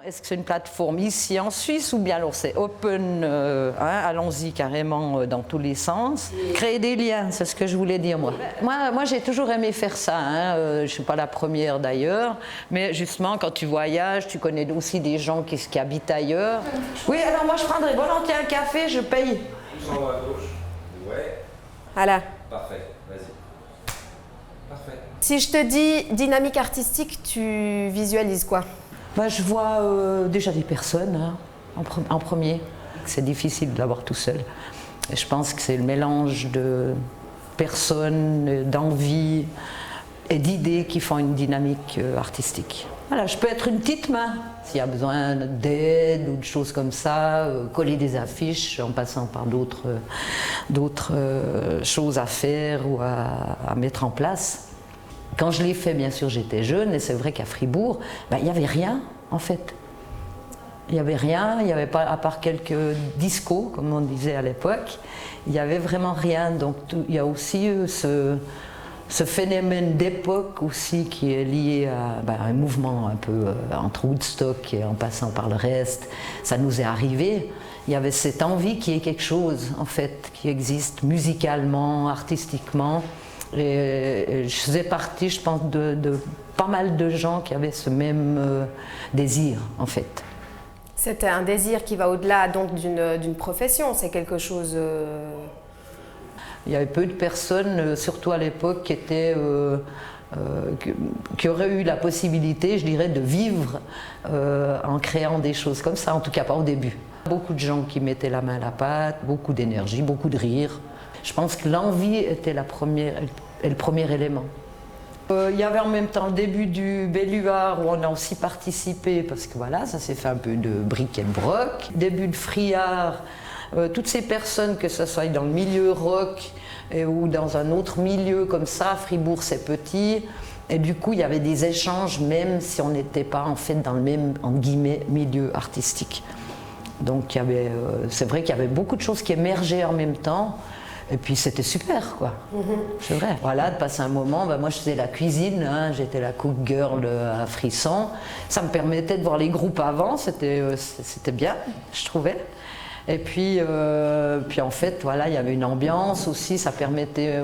Est-ce que c'est une plateforme ici en Suisse ou bien alors c'est open, allons-y carrément dans tous les sens. Créer des liens, c'est ce que je voulais dire moi. Moi j'ai toujours aimé faire ça, je ne suis pas la première d'ailleurs, mais justement quand tu voyages, tu connais aussi des gens qui habitent ailleurs. Oui, alors moi je prendrais volontiers un café, je paye. Plus en haut à gauche. Ouais. Voilà. Parfait, vas-y. Parfait. Si je te dis dynamique artistique, tu visualises quoi? Je vois déjà des personnes en premier. C'est difficile de l'avoir tout seul. Et je pense que c'est le mélange de personnes, d'envie et d'idées qui font une dynamique artistique. Voilà, je peux être une petite main s'il y a besoin d'aide ou de choses comme ça, coller des affiches en passant par d'autres choses à faire ou à mettre en place. Quand je l'ai fait, bien sûr, j'étais jeune et c'est vrai qu'à Fribourg, il n'y avait rien en fait. Il n'y avait rien, il n'y avait pas, à part quelques discos, comme on disait à l'époque, il n'y avait vraiment rien. Donc il y a aussi ce phénomène d'époque aussi qui est lié à un mouvement un peu entre Woodstock et en passant par le reste. Ça nous est arrivé. Il y avait cette envie qu'il y ait quelque chose en fait qui existe musicalement, artistiquement. Et je faisais partie, je pense, de pas mal de gens qui avaient ce même désir, en fait. C'était un désir qui va au-delà donc d'une profession, c'est quelque chose... Il y avait peu de personnes, surtout à l'époque, qui auraient eu la possibilité, je dirais, de vivre en créant des choses comme ça, en tout cas pas au début. Beaucoup de gens qui mettaient la main à la pâte, beaucoup d'énergie, beaucoup de rire. Je pense que l'envie était le premier élément. Il y avait en même temps le début du Belluard où on a aussi participé parce que voilà, ça s'est fait un peu de bric et de broc. Début de Friard, toutes ces personnes, que ce soit dans le milieu rock ou dans un autre milieu comme ça, Fribourg c'est petit. Et du coup, il y avait des échanges même si on n'était pas en fait dans le même, entre guillemets, milieu artistique. Donc c'est vrai qu'il y avait beaucoup de choses qui émergeaient en même temps. Et puis c'était super quoi, c'est vrai. Voilà, de passer un moment, moi je faisais la cuisine, j'étais la cook girl à Frisson. Ça me permettait de voir les groupes avant, c'était bien, je trouvais. Et puis en fait, voilà, il y avait une ambiance aussi, ça permettait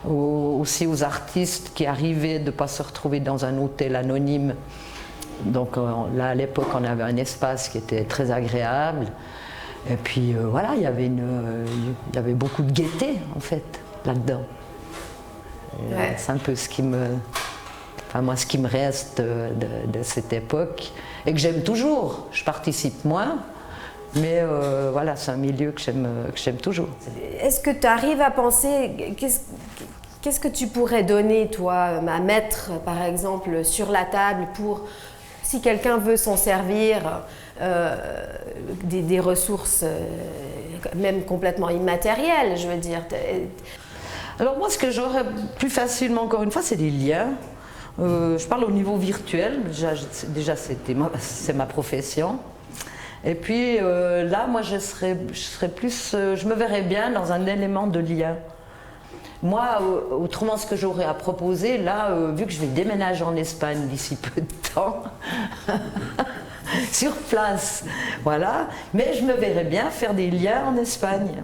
aussi aux artistes qui arrivaient de ne pas se retrouver dans un hôtel anonyme. Donc là, à l'époque, on avait un espace qui était très agréable. Et puis voilà, il y avait beaucoup de gaieté en fait là-dedans. Ouais. C'est un peu ce qui me reste de cette époque et que j'aime toujours. Je participe moins, mais voilà, c'est un milieu que j'aime toujours. Est-ce que tu arrives à penser, qu'est-ce que tu pourrais donner toi à mettre par exemple sur la table pour, si quelqu'un veut s'en servir, des ressources même complètement immatérielles, je veux dire. Alors moi, ce que j'aurais plus facilement, encore une fois, c'est des liens. Je parle au niveau virtuel, déjà c'est ma profession. Et puis là, moi, je serais plus, je me verrais bien dans un élément de lien. Moi, autrement, ce que j'aurais à proposer, là, vu que je vais déménager en Espagne d'ici peu de temps, sur place, voilà, mais je me verrais bien faire des liens en Espagne.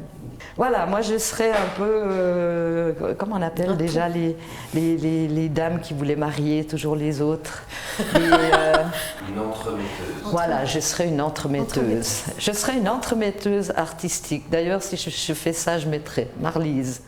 Voilà, moi je serais un peu, comment on appelle déjà les dames qui voulaient marier toujours les autres. Une entremetteuse. Voilà, je serais une entremetteuse. Je serais une entremetteuse artistique. D'ailleurs, si je fais ça, je mettrais Marlise.